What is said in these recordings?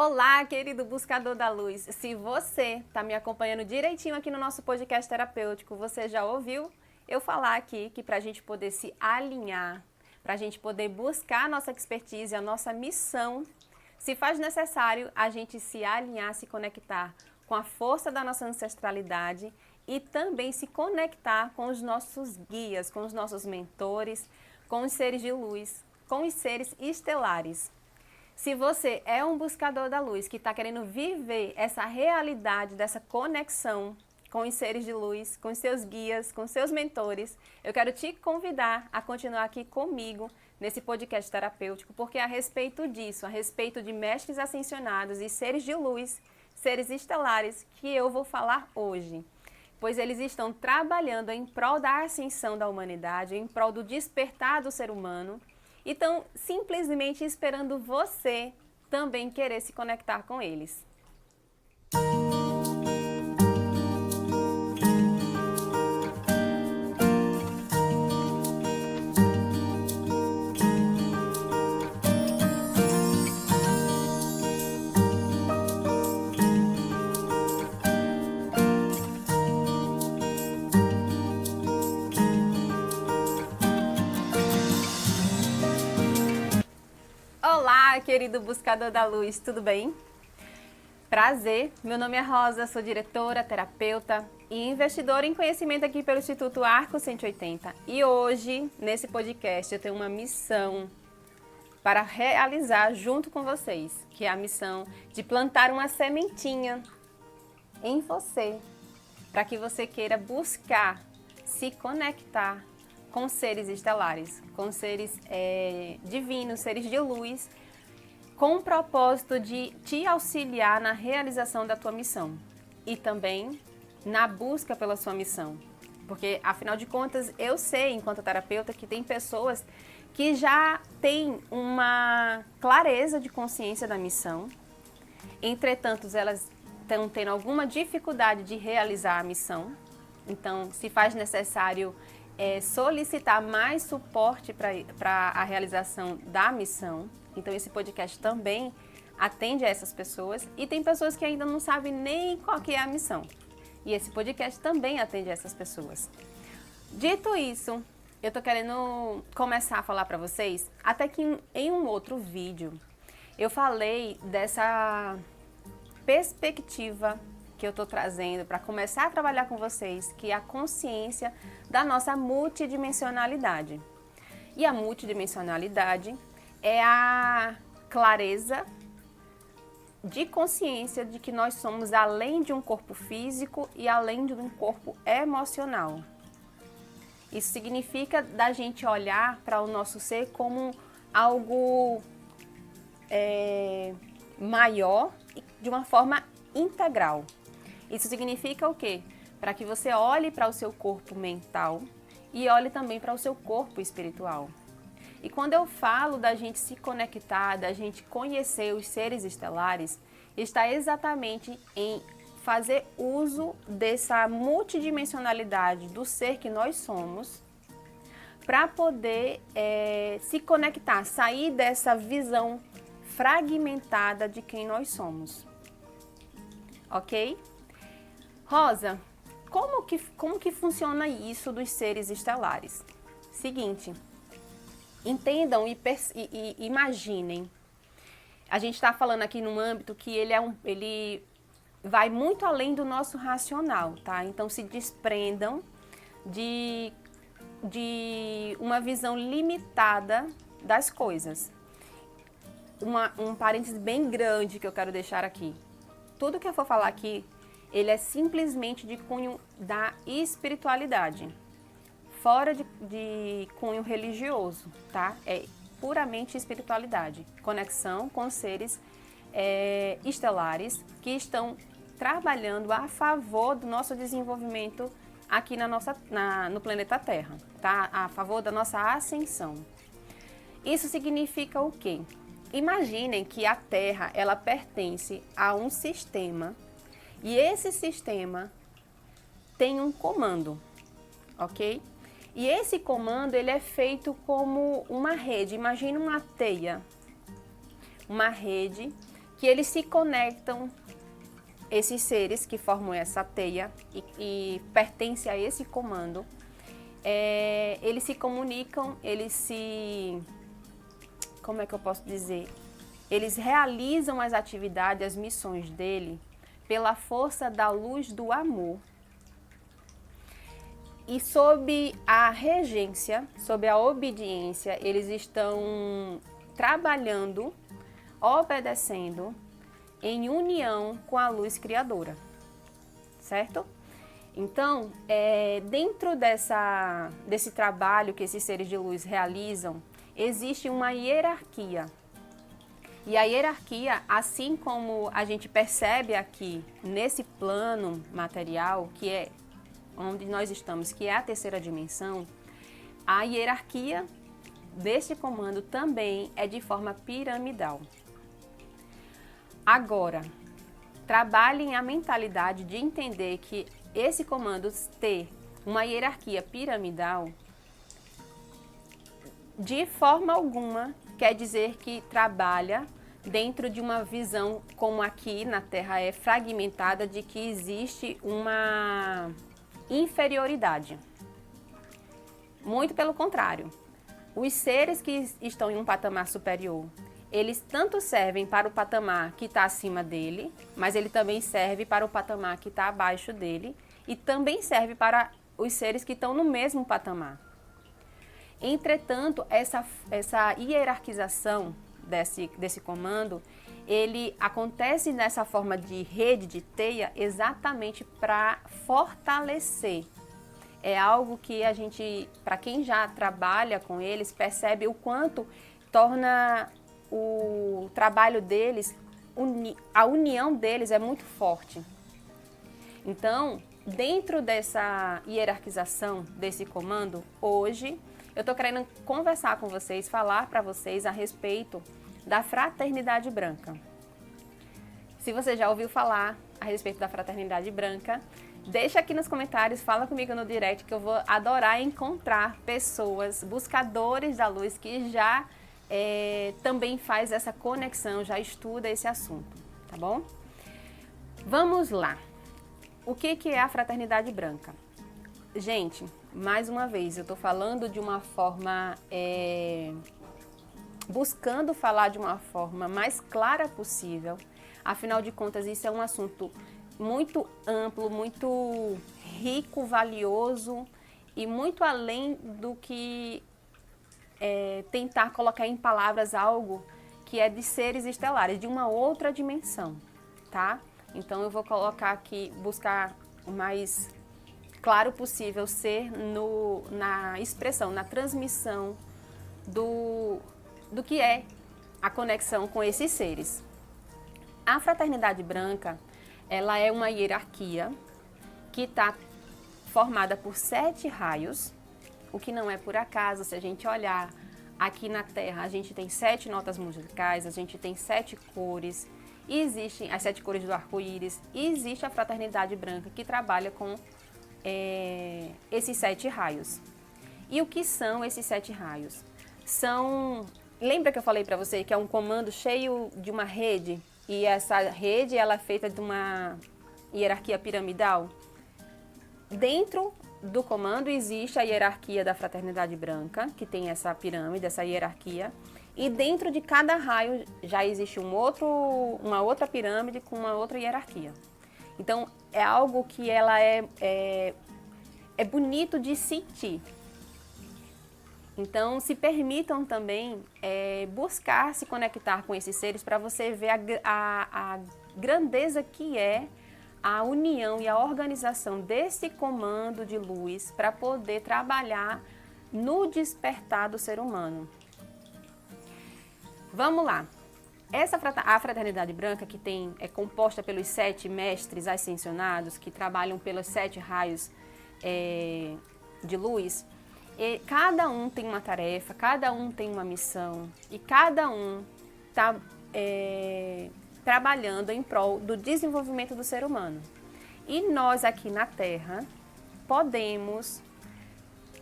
Olá, querido buscador da luz. Se você está me acompanhando direitinho aqui no nosso podcast terapêutico, você já ouviu eu falar aqui que para a gente poder se alinhar, para a gente poder buscar a nossa expertise, a nossa missão, se faz necessário a gente se alinhar, se conectar com a força da nossa ancestralidade e também se conectar com os nossos guias, com os nossos mentores, com os seres de luz, com os seres estelares. Se você é um buscador da luz que está querendo viver essa realidade dessa conexão com os seres de luz, com seus guias, com seus mentores, eu quero te convidar a continuar aqui comigo nesse podcast terapêutico, porque a respeito disso, a respeito de mestres ascensionados e seres de luz, seres estelares, que eu vou falar hoje. Pois eles estão trabalhando em prol da ascensão da humanidade, em prol do despertar do ser humano, e estão simplesmente esperando você também querer se conectar com eles. Olá, querido buscador da luz, tudo bem? Prazer, meu nome é Rosa, sou diretora, terapeuta e investidora em conhecimento aqui pelo Instituto Arco 180. E hoje, nesse podcast, eu tenho uma missão para realizar junto com vocês, que é a missão de plantar uma sementinha em você, para que você queira buscar se conectar com seres estelares, com seres divinos, seres de luz, com o propósito de te auxiliar na realização da tua missão e também na busca pela sua missão. Porque, afinal de contas, eu sei, enquanto terapeuta, que tem pessoas que já têm uma clareza de consciência da missão, entretanto, elas estão tendo alguma dificuldade de realizar a missão, então se faz necessário solicitar mais suporte para a realização da missão. Então esse podcast também atende a essas pessoas e tem pessoas que ainda não sabem nem qual que é a missão. E esse podcast também atende a essas pessoas. Dito isso, eu tô querendo começar a falar para vocês, até que em um outro vídeo eu falei dessa perspectiva que eu estou trazendo para começar a trabalhar com vocês, que é a consciência da nossa multidimensionalidade. E a multidimensionalidade é a clareza de consciência de que nós somos além de um corpo físico e além de um corpo emocional. Isso significa da gente olhar para o nosso ser como algo maior e de uma forma integral. Isso significa o quê? Para que você olhe para o seu corpo mental e olhe também para o seu corpo espiritual. E quando eu falo da gente se conectar, da gente conhecer os seres estelares, está exatamente em fazer uso dessa multidimensionalidade do ser que nós somos para poder se conectar, sair dessa visão fragmentada de quem nós somos. Ok? Rosa, como que funciona isso dos seres estelares? Seguinte, entendam e imaginem. A gente está falando aqui num âmbito que ele vai muito além do nosso racional, tá? Então se desprendam de uma visão limitada das coisas. Um parênteses bem grande que eu quero deixar aqui. Tudo que eu for falar aqui, ele é simplesmente de cunho da espiritualidade, fora de cunho religioso, tá? É puramente espiritualidade, conexão com seres estelares que estão trabalhando a favor do nosso desenvolvimento aqui no planeta Terra, tá? A favor da nossa ascensão. Isso significa o quê? Imaginem que a Terra, ela pertence a um sistema e esse sistema tem um comando, ok? E esse comando, ele é feito como uma rede. Imagina uma teia, uma rede que eles se conectam, esses seres que formam essa teia e pertencem a esse comando, eles se comunicam, como é que eu posso dizer? Eles realizam as atividades, as missões dele pela força da luz do amor. E sob a regência, sob a obediência, eles estão trabalhando, obedecendo em união com a luz criadora, certo? Então, dentro desse trabalho que esses seres de luz realizam, existe uma hierarquia. E a hierarquia, assim como a gente percebe aqui nesse plano material, que é onde nós estamos, que é a terceira dimensão, a hierarquia deste comando também é de forma piramidal. Agora, trabalhem a mentalidade de entender que esse comando ter uma hierarquia piramidal, de forma alguma quer dizer que trabalha dentro de uma visão como aqui na Terra é fragmentada, de que existe uma inferioridade. Muito pelo contrário. Os seres que estão em um patamar superior, eles tanto servem para o patamar que está acima dele, mas ele também serve para o patamar que está abaixo dele e também serve para os seres que estão no mesmo patamar. Entretanto, essa hierarquização desse comando, ele acontece nessa forma de rede, de teia, exatamente para fortalecer. É algo que a gente, para quem já trabalha com eles, percebe o quanto torna o trabalho deles, a união deles é muito forte. Então, dentro dessa hierarquização desse comando, hoje eu estou querendo conversar com vocês, falar para vocês a respeito da fraternidade branca. Se você já ouviu falar a respeito da fraternidade branca, deixa aqui nos comentários, fala comigo no direct, que eu vou adorar encontrar pessoas, buscadores da luz, que já também faz essa conexão, já estuda esse assunto, tá bom? Vamos lá. O que é a fraternidade branca? Gente, mais uma vez, eu estou falando de uma forma, buscando falar de uma forma mais clara possível. Afinal de contas, isso é um assunto muito amplo, muito rico, valioso e muito além do que tentar colocar em palavras algo que é de seres estelares, de uma outra dimensão, tá? Então eu vou colocar aqui, buscar o mais claro possível ser na expressão, na transmissão do que é a conexão com esses seres. A fraternidade branca, ela é uma hierarquia que está formada por 7 raios, o que não é por acaso. Se a gente olhar aqui na Terra, a gente tem 7 notas musicais, a gente tem 7 cores, e existem as 7 cores do arco-íris, e existe a fraternidade branca que trabalha com esses 7 raios. E o que são esses 7 raios? Lembra que eu falei para você que é um comando cheio de uma rede? E essa rede ela é feita de uma hierarquia piramidal? Dentro do comando existe a hierarquia da fraternidade branca, que tem essa pirâmide, essa hierarquia. E dentro de cada raio já existe uma outra pirâmide com uma outra hierarquia. Então, é algo que ela é bonito de sentir. Então, se permitam também buscar se conectar com esses seres para você ver a grandeza que é a união e a organização desse comando de luz para poder trabalhar no despertar do ser humano. Vamos lá. A fraternidade branca, que é composta pelos 7 mestres ascensionados, que trabalham pelos 7 raios de luz, cada um tem uma tarefa, cada um tem uma missão, e cada um está trabalhando em prol do desenvolvimento do ser humano. E nós aqui na Terra podemos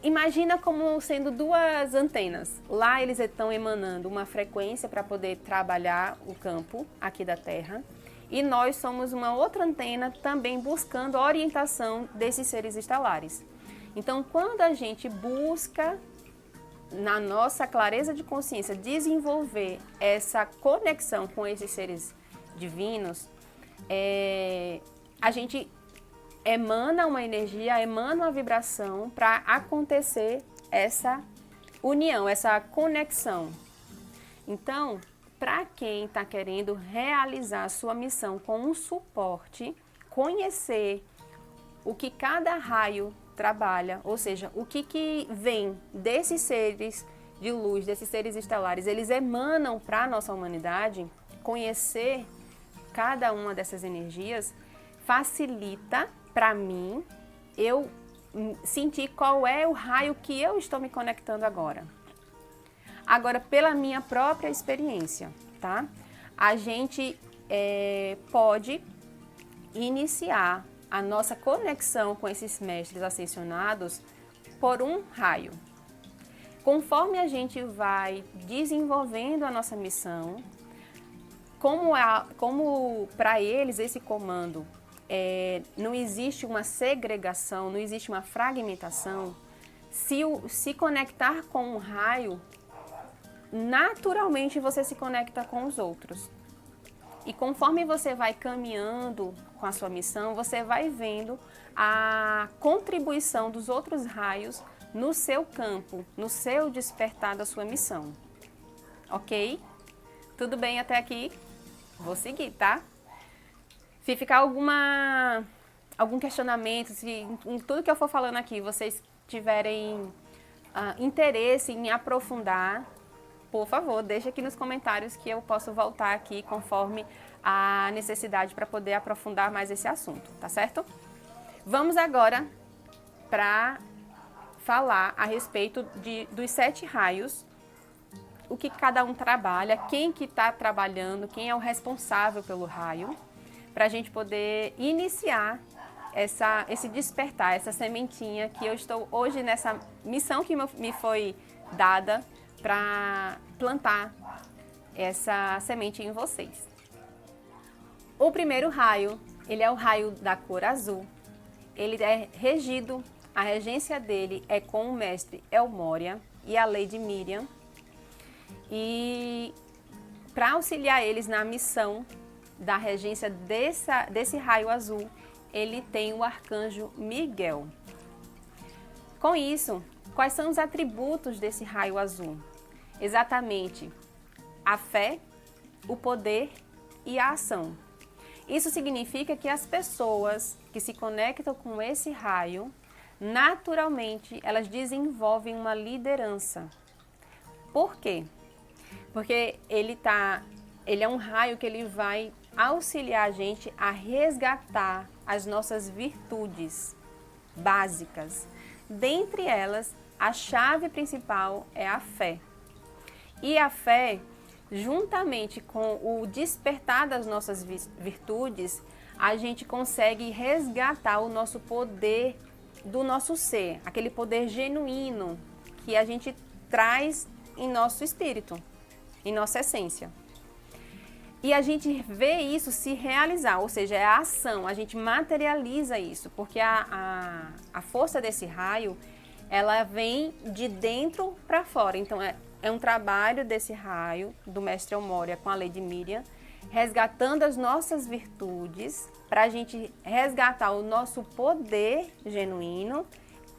Imagina como sendo duas antenas. Lá eles estão emanando uma frequência para poder trabalhar o campo aqui da Terra. E nós somos uma outra antena também buscando a orientação desses seres estelares. Então, quando a gente busca, na nossa clareza de consciência, desenvolver essa conexão com esses seres divinos, a gente emana uma energia, emana uma vibração para acontecer essa união, essa conexão. Então, para quem está querendo realizar a sua missão com um suporte, conhecer o que cada raio trabalha, ou seja, o que vem desses seres de luz, desses seres estelares, eles emanam para a nossa humanidade, conhecer cada uma dessas energias facilita para mim eu sentir qual é o raio que eu estou me conectando agora. Agora, pela minha própria experiência, tá? A gente pode iniciar a nossa conexão com esses mestres ascensionados por um raio. Conforme a gente vai desenvolvendo a nossa missão, como para eles esse comando não existe uma segregação, não existe uma fragmentação, se conectar com um raio, naturalmente você se conecta com os outros. E conforme você vai caminhando com a sua missão, você vai vendo a contribuição dos outros raios no seu campo, no seu despertar da sua missão. Ok? Tudo bem até aqui? Vou seguir, tá? Se ficar algum questionamento, se em tudo que eu for falando aqui vocês tiverem interesse em aprofundar, por favor, deixa aqui nos comentários que eu posso voltar aqui conforme a necessidade para poder aprofundar mais esse assunto, tá certo? Vamos agora para falar a respeito dos 7 raios, o que cada um trabalha, quem que está trabalhando, quem é o responsável pelo raio, para a gente poder iniciar esse despertar, essa sementinha que eu estou hoje nessa missão que me foi dada para plantar essa semente em vocês. O primeiro raio, ele é o raio da cor azul. Ele é regido, a regência dele é com o mestre Elmória e a Lady Miriam. E para auxiliar eles na missão da regência desse raio azul, ele tem o arcanjo Miguel. Com isso, quais são os atributos desse raio azul? Exatamente a fé, o poder e a ação. Isso significa que as pessoas que se conectam com esse raio, naturalmente, elas desenvolvem uma liderança. Por quê? Porque ele é um raio que ele vai auxiliar a gente a resgatar as nossas virtudes básicas. Dentre elas, a chave principal é a fé. E a fé, juntamente com o despertar das nossas virtudes, a gente consegue resgatar o nosso poder do nosso ser, aquele poder genuíno que a gente traz em nosso espírito, em nossa essência. E a gente vê isso se realizar, ou seja, é a ação, a gente materializa isso, porque a força desse raio, ela vem de dentro para fora. Então, é um trabalho desse raio, do mestre Elmória com a Lady Miriam, resgatando as nossas virtudes, para a gente resgatar o nosso poder genuíno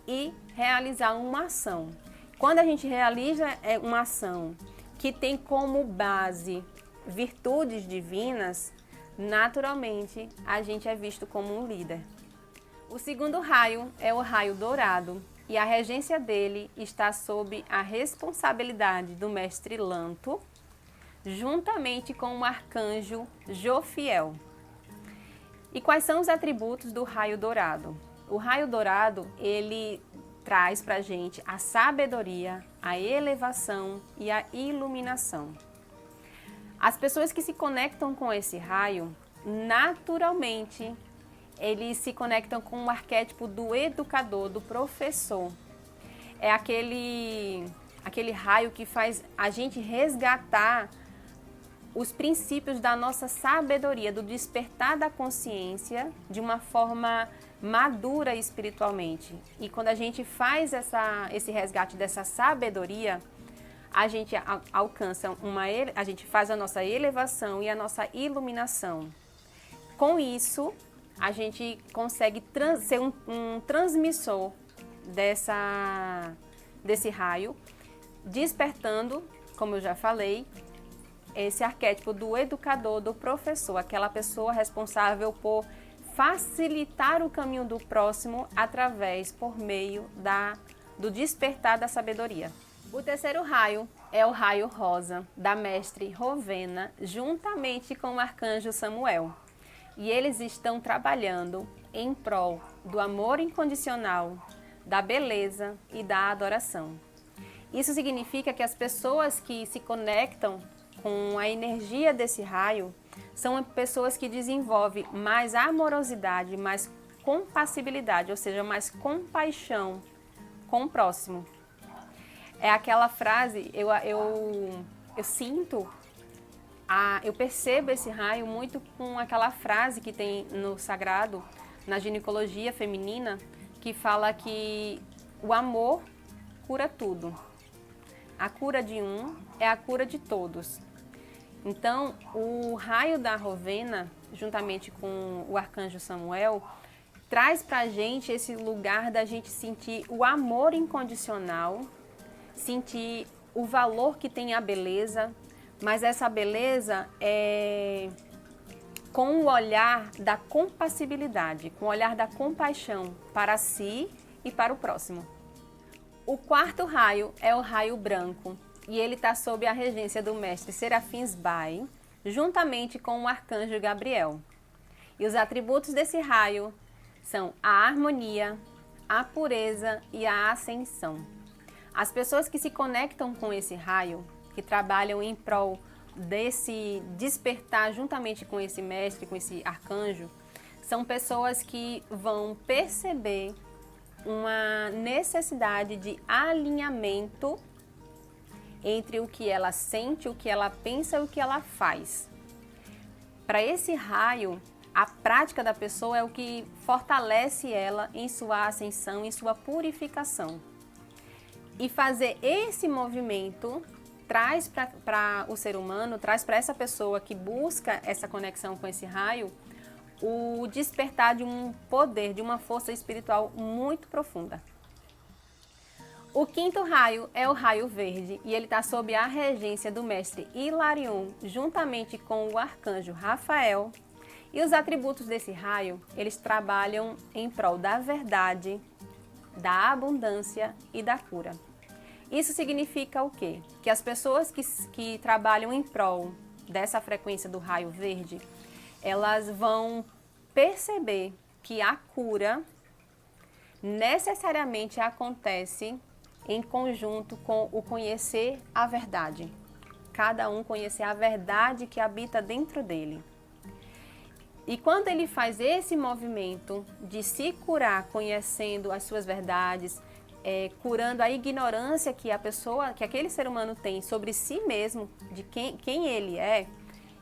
e realizar uma ação. Quando a gente realiza uma ação que tem como base virtudes divinas, naturalmente a gente é visto como um líder. O segundo raio é o raio dourado e a regência dele está sob a responsabilidade do mestre Lanto, juntamente com o arcanjo Jofiel. E quais são os atributos do raio dourado? O raio dourado, ele traz para a gente a sabedoria, a elevação e a iluminação. As pessoas que se conectam com esse raio, naturalmente, eles se conectam com o arquétipo do educador, do professor. é aquele raio que faz a gente resgatar os princípios da nossa sabedoria, do despertar da consciência de uma forma madura espiritualmente. E quando a gente faz esse resgate dessa sabedoria, a gente alcança a gente faz a nossa elevação e a nossa iluminação. Com isso, a gente consegue ser um transmissor desse raio, despertando, como eu já falei, esse arquétipo do educador, do professor, aquela pessoa responsável por facilitar o caminho do próximo por meio do despertar da sabedoria. O terceiro raio é o raio rosa, da mestre Rowena, juntamente com o arcanjo Samuel. E eles estão trabalhando em prol do amor incondicional, da beleza e da adoração. Isso significa que as pessoas que se conectam com a energia desse raio são pessoas que desenvolvem mais amorosidade, mais compassibilidade, ou seja, mais compaixão com o próximo. É aquela frase, eu sinto, eu percebo esse raio muito com aquela frase que tem no sagrado, na ginecologia feminina, que fala que o amor cura tudo. A cura de um é a cura de todos. Então, o raio da Rowena, juntamente com o arcanjo Samuel, traz pra gente esse lugar da gente sentir o amor incondicional, sentir o valor que tem a beleza, mas essa beleza é com o olhar da compassibilidade, com o olhar da compaixão para si e para o próximo. O quarto raio é o raio branco e ele está sob a regência do mestre Serafim Sbai, juntamente com o arcanjo Gabriel. E os atributos desse raio são a harmonia, a pureza e a ascensão. As pessoas que se conectam com esse raio, que trabalham em prol desse despertar juntamente com esse mestre, com esse arcanjo, são pessoas que vão perceber uma necessidade de alinhamento entre o que ela sente, o que ela pensa e o que ela faz. Para esse raio, a prática da pessoa é o que fortalece ela em sua ascensão, em sua purificação. E fazer esse movimento traz para o ser humano, traz para essa pessoa que busca essa conexão com esse raio, o despertar de um poder, de uma força espiritual muito profunda. O quinto raio é o raio verde e ele está sob a regência do mestre Hilarion, juntamente com o arcanjo Rafael. E os atributos desse raio, eles trabalham em prol da verdade, da abundância e da cura. Isso significa o quê? Que as pessoas que trabalham em prol dessa frequência do raio verde, elas vão perceber que a cura necessariamente acontece em conjunto com o conhecer a verdade. Cada um conhecer a verdade que habita dentro dele. E quando ele faz esse movimento de se curar conhecendo as suas verdades, curando a ignorância que aquele ser humano tem sobre si mesmo, de quem ele é,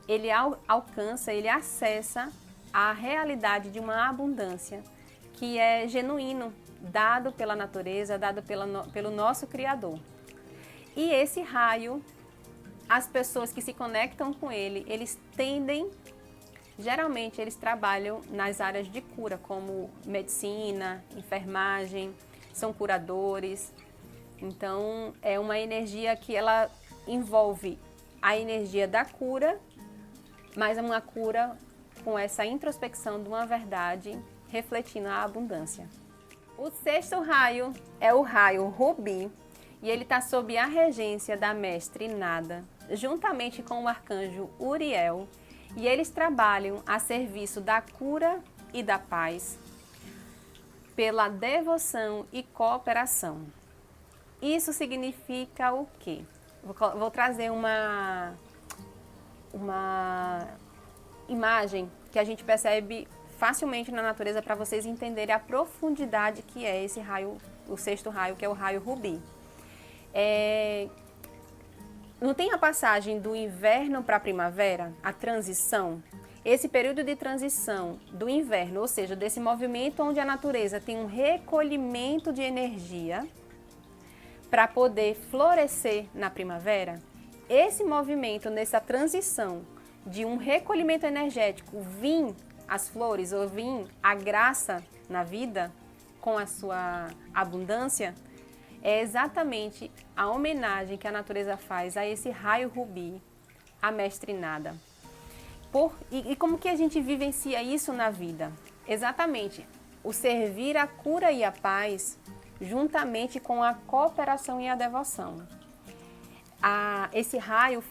ele alcança, ele acessa a realidade de uma abundância que é genuíno, dado pela natureza, dado pelo nosso Criador. E esse raio, as pessoas que se conectam com ele, geralmente eles trabalham nas áreas de cura, como medicina, enfermagem, são curadores. Então, é uma energia que ela envolve a energia da cura, mas é uma cura com essa introspecção de uma verdade, refletindo a abundância. O sexto raio é o raio rubi, e ele está sob a regência da mestre Nada, juntamente com o arcanjo Uriel, e eles trabalham a serviço da cura e da paz, pela devoção e cooperação. Isso significa o quê? Vou trazer uma imagem que a gente percebe facilmente na natureza para vocês entenderem a profundidade que é esse raio o sexto raio, que é o raio rubi. Não tem a passagem do inverno para a primavera, a transição? Esse período de transição do inverno, ou seja, desse movimento onde a natureza tem um recolhimento de energia para poder florescer na primavera, esse movimento, nessa transição de um recolhimento energético, vir as flores ou vir a graça na vida com a sua abundância, é exatamente a homenagem que a natureza faz a esse raio rubi, a Mestre Nada. E como que a gente vivencia isso na vida? Exatamente, o servir a cura e a paz, juntamente com a cooperação e a devoção. Esse raio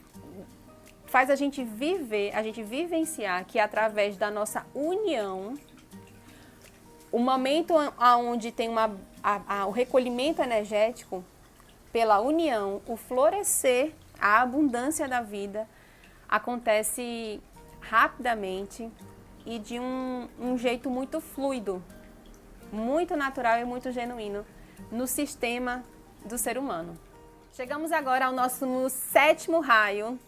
faz a gente vivenciar que através da nossa união, o momento onde tem o recolhimento energético, pela união, o florescer, a abundância da vida, acontece rapidamente e de um jeito muito fluido, muito natural e muito genuíno no sistema do ser humano. Chegamos agora ao nosso sétimo raio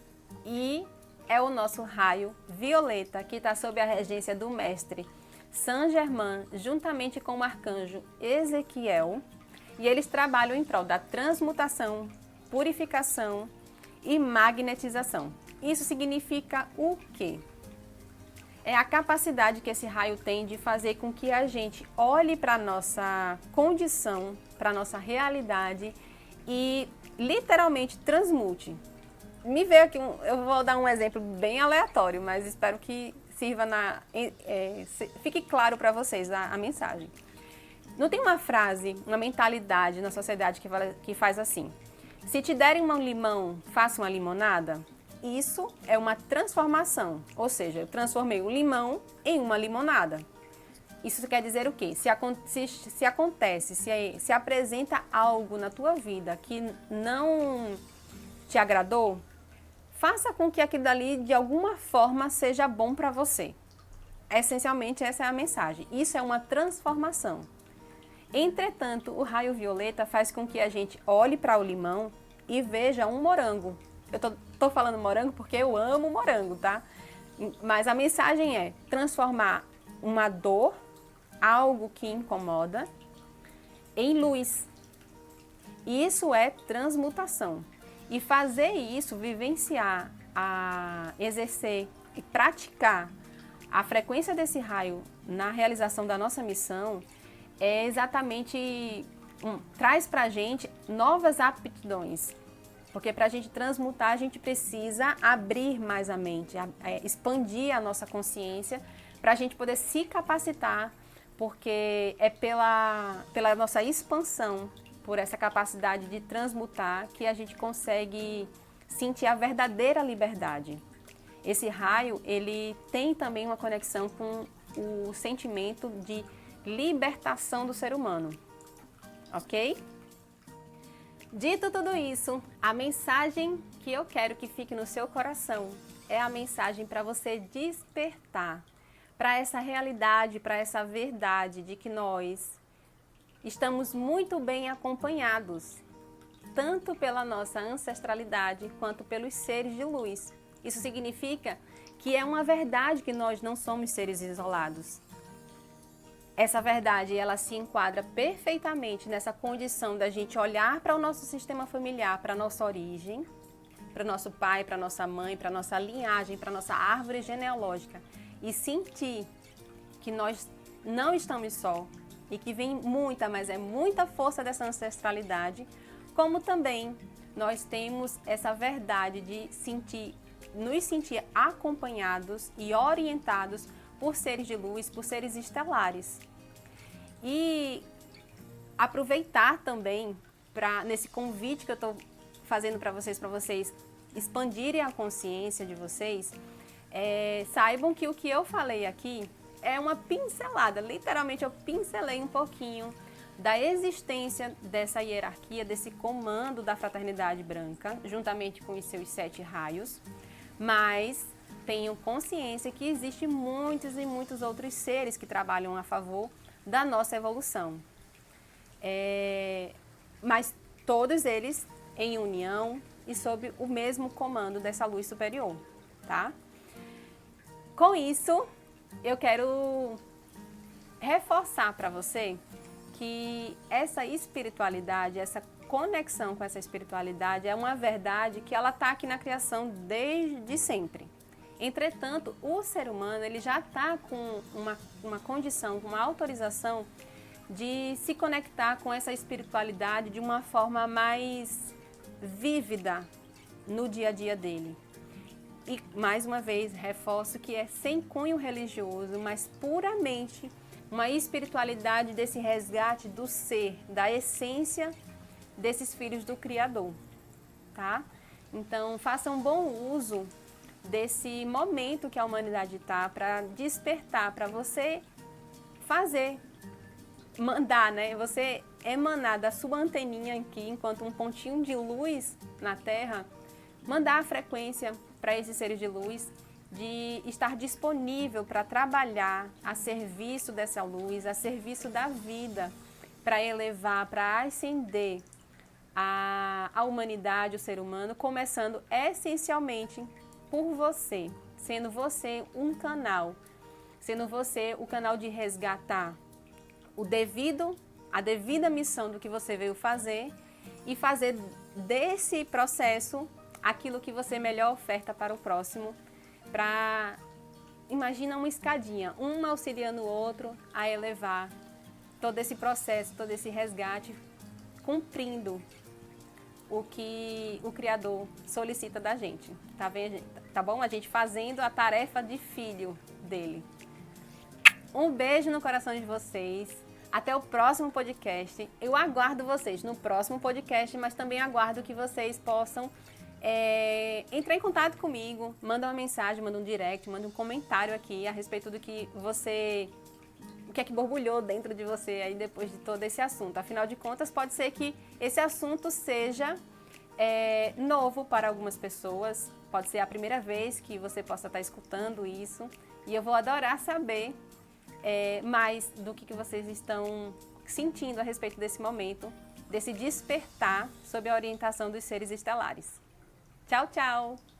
e é o nosso raio violeta, que está sob a regência do mestre Saint Germain, juntamente com o arcanjo Ezequiel, e eles trabalham em prol da transmutação, purificação e magnetização. Isso significa o quê? É a capacidade que esse raio tem de fazer com que a gente olhe para a nossa condição, para a nossa realidade e literalmente transmute. Me veio aqui, eu vou dar um exemplo bem aleatório, mas espero que sirva fique claro para vocês a mensagem. Não tem uma frase, uma mentalidade na sociedade que faz assim: se te derem um limão, faça uma limonada? Isso é uma transformação, ou seja, eu transformei o limão em uma limonada. Isso quer dizer o quê? Se apresenta algo na tua vida que não te agradou, faça com que aquilo dali de alguma forma seja bom para você. Essencialmente essa é a mensagem. Isso é uma transformação. Entretanto, o raio violeta faz com que a gente olhe para o limão e veja um morango. Eu tô falando morango porque eu amo morango, tá? Mas a mensagem é transformar uma dor, algo que incomoda, em luz. Isso é transmutação. E fazer isso, vivenciar, exercer e praticar a frequência desse raio na realização da nossa missão é exatamente, traz pra gente novas aptidões. Porque para a gente transmutar, a gente precisa abrir mais a mente, expandir a nossa consciência para a gente poder se capacitar, porque é pela nossa expansão, por essa capacidade de transmutar, que a gente consegue sentir a verdadeira liberdade. Esse raio, ele tem também uma conexão com o sentimento de libertação do ser humano, ok? Dito tudo isso, a mensagem que eu quero que fique no seu coração é a mensagem para você despertar para essa realidade, para essa verdade de que nós estamos muito bem acompanhados, tanto pela nossa ancestralidade quanto pelos seres de luz. Isso significa que é uma verdade que nós não somos seres isolados. Essa verdade, ela se enquadra perfeitamente nessa condição da gente olhar para o nosso sistema familiar, para a nossa origem, para o nosso pai, para a nossa mãe, para a nossa linhagem, para a nossa árvore genealógica e sentir que nós não estamos só e que vem muita força dessa ancestralidade, como também nós temos essa verdade de nos sentir acompanhados e orientados por seres de luz, por seres estelares. E aproveitar também, nesse convite que eu estou fazendo para vocês expandirem a consciência de vocês, saibam que o que eu falei aqui é uma pincelada, literalmente eu pincelei um pouquinho da existência dessa hierarquia, desse comando da Fraternidade Branca, juntamente com os seus 7 raios, mas tenham consciência que existem muitos e muitos outros seres que trabalham a favor da nossa evolução. mas todos eles em união e sob o mesmo comando dessa luz superior, tá? Com isso, eu quero reforçar para você que essa espiritualidade, essa conexão com essa espiritualidade é uma verdade que ela está aqui na criação desde sempre. Entretanto, o ser humano ele já está com uma condição, uma autorização de se conectar com essa espiritualidade de uma forma mais vívida no dia a dia dele. E, mais uma vez, reforço que é sem cunho religioso, mas puramente uma espiritualidade desse resgate do ser, da essência desses filhos do Criador, tá? Então, faça um bom uso desse momento que a humanidade está para despertar, para você fazer, mandar, né? Você emanar da sua anteninha aqui, enquanto um pontinho de luz na Terra, mandar a frequência para esses seres de luz, de estar disponível para trabalhar a serviço dessa luz, a serviço da vida, para elevar, para ascender a humanidade, o ser humano, começando essencialmente por você, sendo você um canal, sendo você o canal de resgatar a devida missão do que você veio fazer e fazer desse processo aquilo que você melhor oferta para o próximo, imagina uma escadinha, um auxiliando o outro a elevar todo esse processo, todo esse resgate, cumprindo o que o Criador solicita da gente, tá bom? A gente fazendo a tarefa de filho dele. Um beijo no coração de vocês. Até o próximo podcast. Eu aguardo vocês no próximo podcast, mas também aguardo que vocês possam entrar em contato comigo, manda uma mensagem, manda um direct, manda um comentário aqui a respeito do que o que é que borbulhou dentro de você aí depois de todo esse assunto. Afinal de contas, pode ser que esse assunto seja novo para algumas pessoas, pode ser a primeira vez que você possa estar escutando isso, e eu vou adorar saber mais do que vocês estão sentindo a respeito desse momento, desse despertar sob a orientação dos seres estelares. Tchau, tchau!